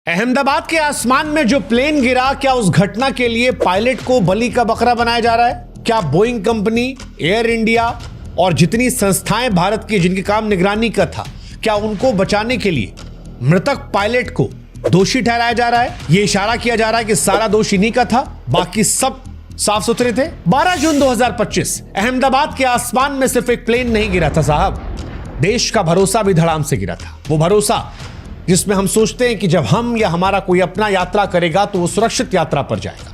अहमदाबाद के आसमान में जो प्लेन गिरा, क्या उस घटना के लिए पायलट को बलि का बकरा बनाया जा रहा है? क्या बोइंग कंपनी, एयर इंडिया और जितनी संस्थाएं भारत की जिनके काम निगरानी का था, क्या उनको बचाने के लिए मृतक पायलट को दोषी ठहराया जा रहा है? यह इशारा किया जा रहा है कि सारा दोष इन्हीं का था, बाकी सब साफ सुथरे थे। 12 जून 2025 अहमदाबाद के आसमान में सिर्फ एक प्लेन नहीं गिरा था साहब, देश का भरोसा भी धड़ाम से गिरा था। वो भरोसा जिसमें हम सोचते हैं कि जब हम या हमारा कोई अपना यात्रा करेगा तो वो सुरक्षित यात्रा पर जाएगा।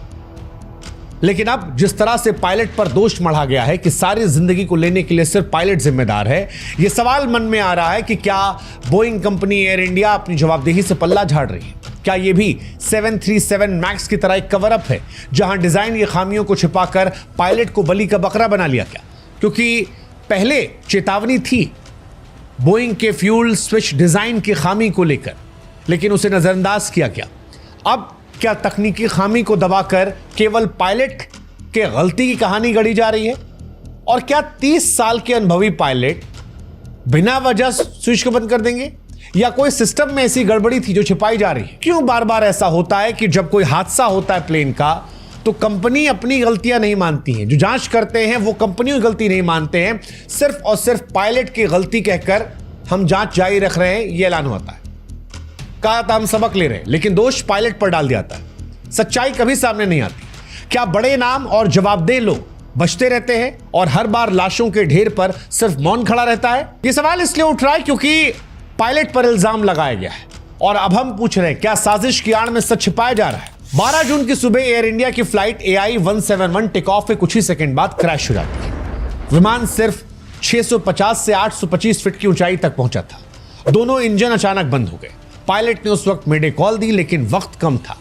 लेकिन अब जिस तरह से पायलट पर दोष मढ़ा गया है कि सारी जिंदगी को लेने के लिए सिर्फ पायलट जिम्मेदार है, यह सवाल मन में आ रहा है कि क्या बोइंग कंपनी, एयर इंडिया अपनी जवाबदेही से पल्ला झाड़ रही है? क्या यह भी 737 मैक्स की तरह एक कवर अप है, जहां डिजाइन की खामियों को छिपाकर पायलट को बलि का बकरा बना लिया गया? क्योंकि पहले चेतावनी थी बोइंग के फ्यूल स्विच डिजाइन की खामी को लेकर, लेकिन उसे नजरअंदाज किया गया। अब क्या तकनीकी खामी को दबाकर केवल पायलट के गलती की कहानी गढ़ी जा रही है? और क्या 30 साल के अनुभवी पायलट बिना वजह स्विच को बंद कर देंगे? या कोई सिस्टम में ऐसी गड़बड़ी थी जो छिपाई जा रही है? क्यों बार बार ऐसा होता है कि जब कोई हादसा होता है प्लेन का, तो कंपनी अपनी गलतियां नहीं मानती हैं? जो जांच करते हैं वो कंपनी की गलती नहीं मानते हैं, सिर्फ और सिर्फ पायलट की गलती कहकर हम जांच जारी रख रहे हैं, ये ऐलान होता है। कहा था हम सबक ले रहे हैं, लेकिन दोष पायलट पर डाल दिया जाता है। सच्चाई कभी सामने नहीं आती। क्या बड़े नाम और जवाबदेह लोग बचते रहते हैं और हर बार लाशों के ढेर पर सिर्फ मौन खड़ा रहता है? यह सवाल इसलिए उठ रहा है क्योंकि पायलट पर इल्जाम लगाया गया है और अब हम पूछ रहे हैं, क्या साजिश की आड़ में सच छिपाया जा रहा है? 12 जून की सुबह एयर इंडिया की फ्लाइट AI 171 टेक ऑफ के कुछ ही सेकंड बाद क्रैश हो जाती है। विमान सिर्फ 650 से 825 फीट की ऊंचाई तक पहुंचा था। दोनों इंजन अचानक बंद हो गए। पायलट ने उस वक्त मेडे कॉल दी, लेकिन वक्त कम था।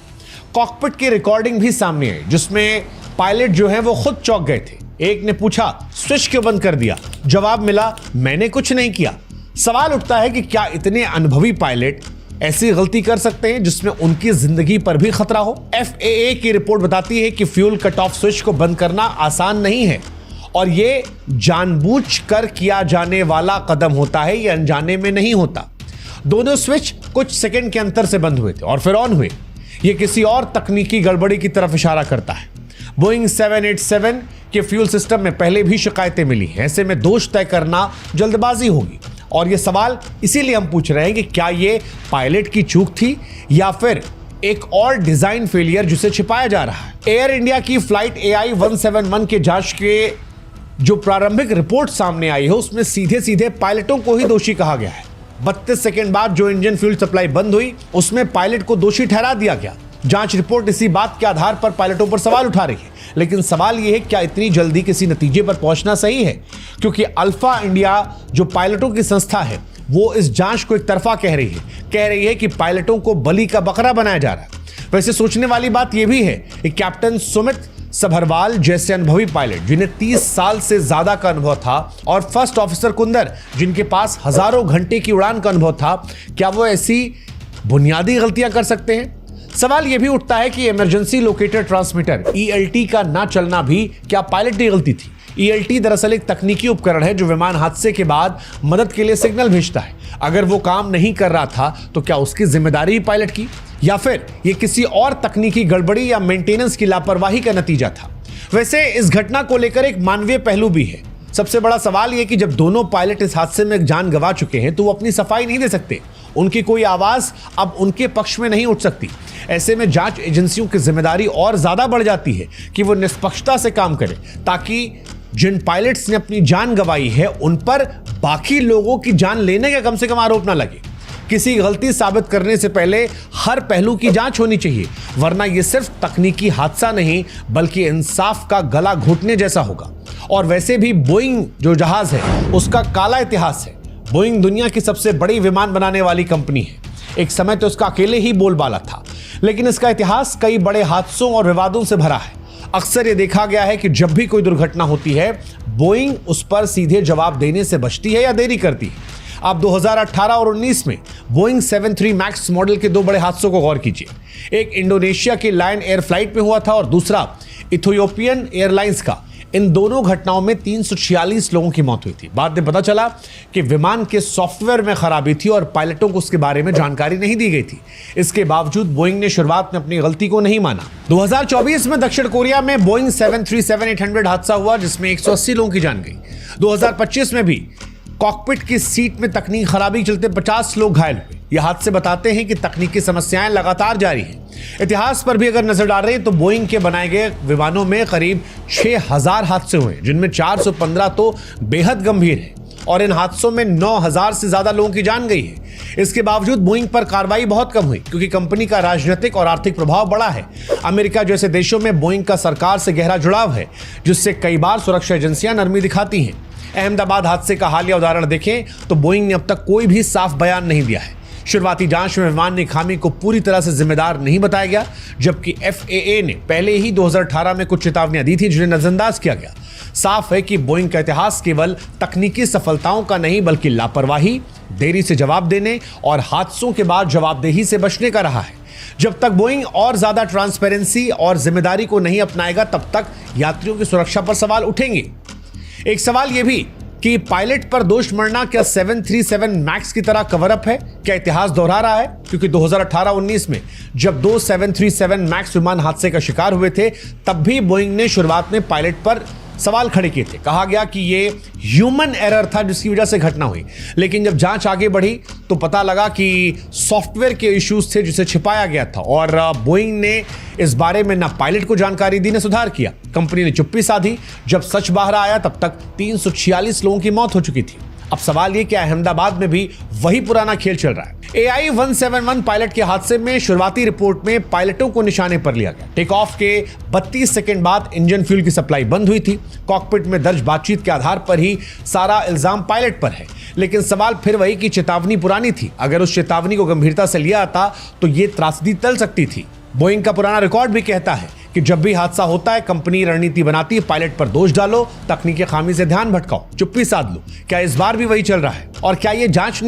कॉकपिट की रिकॉर्डिंग भी सामने आई, जिसमें पायलट जो है वो खुद चौंक गए थे। एक ने पूछा, स्विच क्यों बंद कर दिया? जवाब मिला, मैंने कुछ नहीं किया। सवाल उठता है कि क्या इतने अनुभवी पायलट ऐसी गलती कर सकते हैं जिसमें उनकी जिंदगी पर भी खतरा हो? FAA की रिपोर्ट बताती है कि फ्यूल कट ऑफ स्विच को बंद करना आसान नहीं है और यह जानबूझकर किया जाने वाला कदम होता है, यह अनजाने में नहीं होता। दोनों स्विच कुछ सेकंड के अंतर से बंद हुए थे और फिर ऑन हुए। यह किसी और तकनीकी गड़बड़ी की तरफ इशारा करता है। बोइंग 787 के फ्यूल सिस्टम में पहले भी शिकायतें मिली हैं। ऐसे में दोष तय करना जल्दबाजी होगी और यह सवाल इसीलिए हम पूछ रहे हैं कि क्या यह पायलट की चूक थी या फिर एक और डिजाइन फेलियर जिसे छिपाया जा रहा है? एयर इंडिया की फ्लाइट AI 171 के जांच के जो प्रारंभिक रिपोर्ट सामने आई है, उसमें सीधे सीधे पायलटों को ही दोषी कहा गया है। 32 सेकंड बाद जो इंजन फ्यूल सप्लाई बंद हुई, उसमें पायलट को दोषी ठहरा दिया गया। जांच रिपोर्ट इसी बात के आधार पर पायलटों पर सवाल उठा रही है। लेकिन सवाल यह है, क्या इतनी जल्दी किसी नतीजे पर पहुंचना सही है? क्योंकि अल्फा इंडिया जो पायलटों की संस्था है, वो इस जांच को एक तरफा कह रही है कि पायलटों को बलि का बकरा बनाया जा रहा है। वैसे सोचने वाली बात यह भी है कि कैप्टन सुमित सभरवाल जैसे अनुभवी पायलट, जिन्हें 30 साल से ज्यादा का अनुभव था, और फर्स्ट ऑफिसर कुंदर, जिनके पास हजारों घंटे की उड़ान का अनुभव था, क्या वो ऐसी बुनियादी गलतियां कर सकते हैं? सवाल यह भी उठता है कि इमरजेंसी लोकेटर ट्रांसमीटर ELT का ना चलना भी क्या पायलट की गलती थी? ELT दरअसल एक तकनीकी उपकरण है जो विमान हादसे के बाद मदद के लिए सिग्नल भेजता है। अगर वो काम नहीं कर रहा था तो क्या उसकी जिम्मेदारी ही पायलट की, या फिर ये किसी और तकनीकी गड़बड़ी या मेंटेनेंस की लापरवाही का नतीजा था? वैसे इस घटना को लेकर एक मानवीय पहलू भी है। सबसे बड़ा सवाल यह कि जब दोनों पायलट इस हादसे में जान गंवा चुके हैं तो वो अपनी सफाई नहीं दे सकते। उनकी कोई आवाज अब उनके पक्ष में नहीं उठ सकती। ऐसे में जांच एजेंसियों की जिम्मेदारी और ज्यादा बढ़ जाती है कि वो निष्पक्षता से काम करें, ताकि जिन पायलट्स ने अपनी जान गंवाई है उन पर बाकी लोगों की जान लेने का कम से कम आरोप ना लगे। किसी गलती साबित करने से पहले हर पहलू की जांच होनी चाहिए, वरना यह सिर्फ तकनीकी हादसा नहीं बल्कि इंसाफ का गला घोटने जैसा होगा। और वैसे भी बोइंग जो जहाज है उसका काला इतिहास है। बोइंग दुनिया की सबसे बड़ी विमान बनाने वाली कंपनी है। एक समय तो उसका अकेले ही बोलबाला था, लेकिन इसका इतिहास कई बड़े हादसों और विवादों से भरा है। अक्सर यह देखा गया है कि जब भी कोई दुर्घटना होती है, बोइंग उस पर सीधे जवाब देने से बचती है या देरी करती है। आप 2018 और 19 में बोइंग 73 मैक्स मॉडल के दो बड़े हादसों को गौर कीजिए। एक इंडोनेशिया की लायन एयर फ्लाइट में हुआ था और दूसरा इथियोपियन एयरलाइंस का इन दोनों घटनाओं में 346 लोगों की मौत हुई थी। बाद में पता चला कि विमान के सॉफ्टवेयर में खराबी थी और पायलटों को उसके बारे में जानकारी नहीं दी गई थी। इसके बावजूद बोइंग ने शुरुआत में अपनी गलती को नहीं माना। 2024 में दक्षिण कोरिया में बोइंग 737-800 हादसा हुआ जिसमें 180 लोगों की जान गई। 2025 में भी कॉकपिट की सीट में तकनीकी खराबी के चलते 50 लोग घायल हुए। यह हादसे बताते हैं कि तकनीकी समस्याएं लगातार जारी हैं। इतिहास पर भी अगर नजर डाल रहे हैं तो बोइंग के बनाए गए विमानों में करीब 6000 हादसे हुए जिनमें 415 तो बेहद गंभीर हैं और इन हादसों में 9000 से ज्यादा लोगों की जान गई है। इसके बावजूद बोइंग पर कार्रवाई बहुत कम हुई क्योंकि कंपनी का राजनीतिक और आर्थिक प्रभाव बड़ा है। अमेरिका जैसे देशों में बोइंग का सरकार से गहरा जुड़ाव है जिससे कई बार सुरक्षा एजेंसियां नरमी दिखाती हैं। अहमदाबाद हादसे का हालिया उदाहरण देखें तो बोइंग ने अब तक कोई भी साफ बयान नहीं दिया है। शुरुआती जांच में विमान ने खामी को पूरी तरह से जिम्मेदार नहीं बताया गया, जबकि FAA ने पहले ही 2018 में कुछ चेतावनियां दी थी जिन्हें नजरअंदाज किया गया। साफ है कि बोइंग का इतिहास केवल तकनीकी सफलताओं का नहीं बल्कि लापरवाही, देरी से जवाब देने और हादसों के बाद जवाबदेही से बचने का रहा है। जब तक बोइंग और ज्यादा ट्रांसपेरेंसी और जिम्मेदारी को नहीं अपनाएगा तब तक यात्रियों की सुरक्षा पर सवाल उठेंगे। एक सवाल यह भी कि पायलट पर दोष मढ़ना क्या 737 मैक्स की तरह कवर अप है? क्या इतिहास दोहरा रहा है? क्योंकि 2018-19 में जब 2 737 मैक्स विमान हादसे का शिकार हुए थे तब भी बोइंग ने शुरुआत में पायलट पर सवाल खड़े किए थे। कहा गया कि ये ह्यूमन एरर था जिसकी वजह से घटना हुई, लेकिन जब जांच आगे बढ़ी तो पता लगा कि सॉफ्टवेयर के इश्यूज थे जिसे छिपाया गया था और बोइंग ने इस बारे में ना पायलट को जानकारी दी, ना सुधार किया। कंपनी ने चुप्पी साधी। जब सच बाहर आया तब तक 346 लोगों की मौत हो चुकी थी। अब सवाल ये कि अहमदाबाद में भी वही पुराना खेल चल रहा है। AI-171 पायलट के हादसे में शुरुआती रिपोर्ट में पायलटों को निशाने पर लिया गया। टेक ऑफ के 32 सेकंड बाद इंजन फ्यूल की सप्लाई बंद हुई थी। कॉकपिट में दर्ज बातचीत के आधार पर ही सारा इल्जाम पायलट पर है, लेकिन सवाल फिर वही कि चेतावनी पुरानी थी। अगर उस चेतावनी को गंभीरता से लिया जाता तो ये त्रासदी टल सकती थी। बोइंग का पुराना रिकॉर्ड भी कहता है कि जब भी हादसा होता है कंपनी रणनीति बनाती है, पायलट पर दोष डालो, तकनीकी खामी से ध्यान भटकाओ, चुप्पी साध लो। क्या इस बार भी वही चल रहा है और क्या ये जांच